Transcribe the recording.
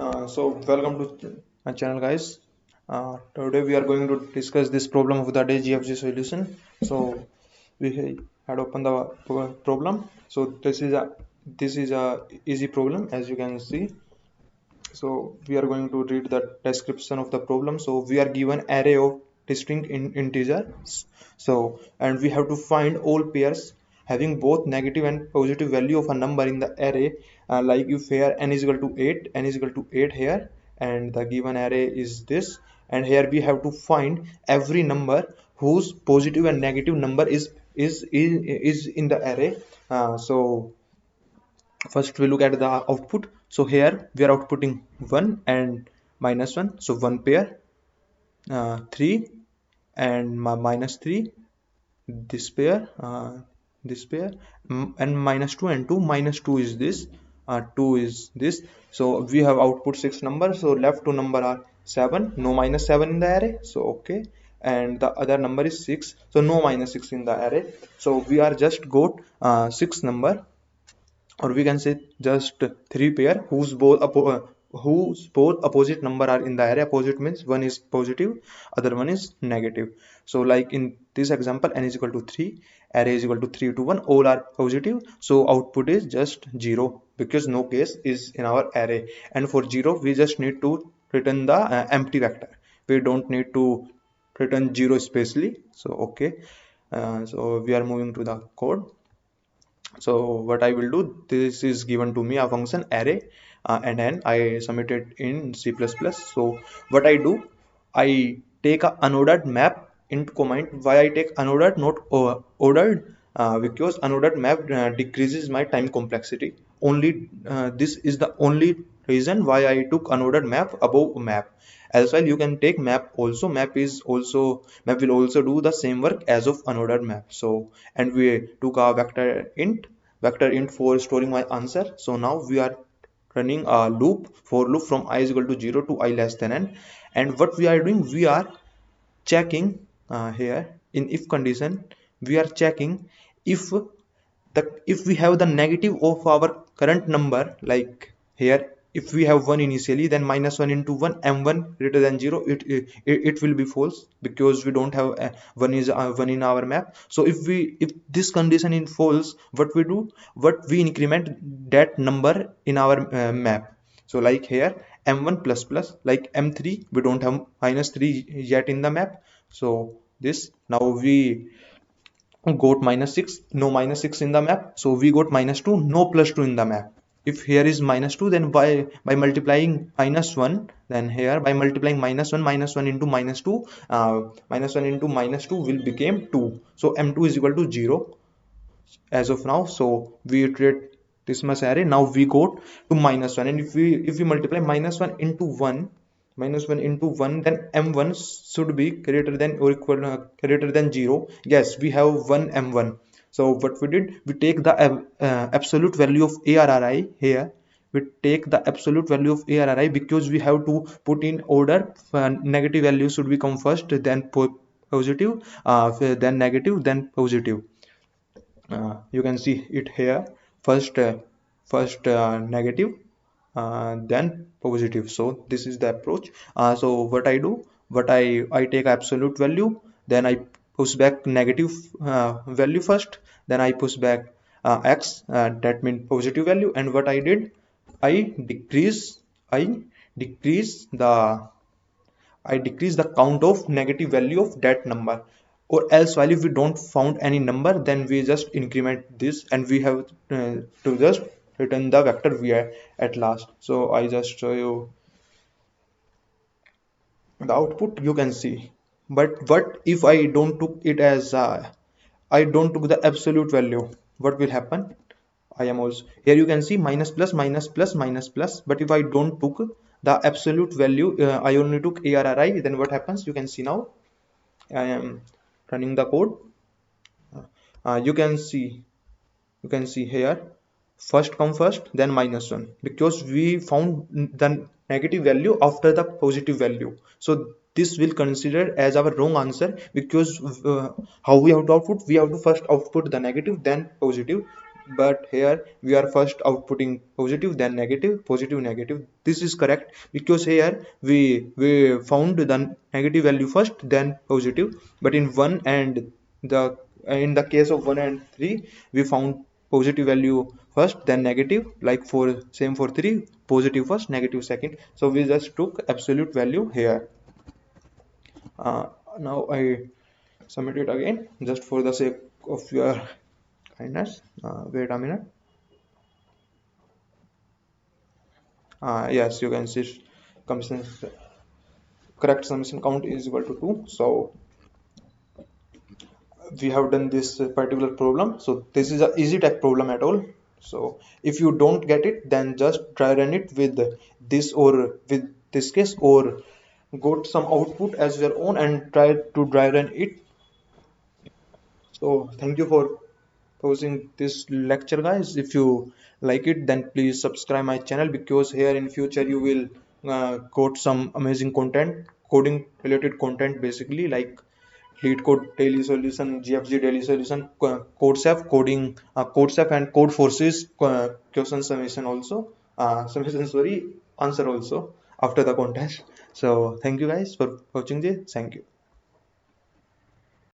So welcome to my channel, guys. Today we are going to discuss this problem of the day GFG solution. So we had opened the problem. So this is a easy problem, as you can see. So we are going to read the description of the problem. So we are given array of distinct integers. So and we have to find all pairs having both negative and positive value of a number in the array. Like if here n is equal to 8, n is equal to 8 here, and the given array is this. And here we have to find every number whose positive and negative number is in the array. So first we look at the output. So here we are outputting 1 and -1. So 1 pair, 3 and minus 3, this pair, this pair, and -2 and 2. -2 is this, 2 is this. So we have output 6 numbers, so left two number are 7, no -7 in the array, so okay. And the other number is 6, so no -6 in the array. So we are just got 6 number, or we can say just three pair whose both opposite number are in the array. Opposite means one is positive, other one is negative. So like in this example, n is equal to 3, array is equal to 3 to 1, all are positive, so output is just 0 because no case is in our array. And for 0 we just need to return the empty vector. We don't need to return 0 specially. So okay, so we are moving to the code. So what I will do, this is given to me a function array, and then I submit it in C++. So what I do, I take a unordered map into comment. Why I take unordered, not ordered? Because unordered map decreases my time complexity. Only this is the only reason why I took unordered map above map. As well, you can take map also. Map will also do the same work as of unordered map. So and we took a vector int for storing my answer. So now we are running a for loop from I is equal to 0 to I less than n. And what we are doing, we are checking here in if condition. We are checking if if we have the negative of our current number, like here if we have 1 initially, then -1 into 1, m1 greater than 0, it will be false because we don't have 1 in our map. So if this condition is false, what we do, what we increment that number in our map. So like here m1 plus plus, like m3 we don't have -3 yet in the map. So this, now we got -6, no -6 in the map. So we got -2, no +2 in the map. If here is -2, then by multiplying -1, then here by multiplying -1 into -2, -1 into -2 will become 2. So m2 is equal to 0 as of now. So we iterate this much array. Now we go to -1, and if we multiply -1 into 1, -1 into 1, then m1 should be greater than or equal greater than 0. Yes, we have 1 m1. So what we did, we take the absolute value of ARRI here. We take the absolute value of ARRI because we have to put in order. Negative value should be come first, then positive, then negative, then positive. You can see it here. First negative, then positive. So this is the approach. So what I do, I take absolute value, then I push back negative value first, then I push back x, that means positive value. And what I did, i decrease i decrease the I decrease the count of negative value of that number. Or else, while if we don't found any number, then we just increment this, and we have to just return the vector we are at last. So I just show you the output. You can see. But what if I don't took it as I don't took the absolute value? What will happen? I am also here. You can see minus plus minus plus minus plus. But if I don't took the absolute value, I only took ARRI, then what happens? You can see now. I am running the code. You can see here, first come first, then -1, because we found the negative value after the positive value. So this will consider as our wrong answer, because how we have to output, we have to first output the negative, then positive, but here we are first outputting positive, then negative, positive, negative. This is correct because here we found the negative value first, then positive. But in 1 and the in the case of 1 and 3, we found positive value first, then negative. Like for same for 3, positive first, negative second. So we just took absolute value here. Now I submit it again just for the sake of your kindness. Wait a minute. Yes, you can see commission, correct submission count is equal to 2. So we have done this particular problem. So this is a easy tech problem at all. So if you don't get it, then just try run it with this or with this case, or got some output as your own and try to dry run it. So thank you for posing this lecture, guys. If you like it, then please subscribe my channel, because here in future you will got some amazing content, coding related content, basically like lead code daily solution, GFG daily solution, CodeSap coding, CodeSap and Code Forces question submission also, submission, sorry, answer also after the contest. So thank you guys for watching this. Thank you.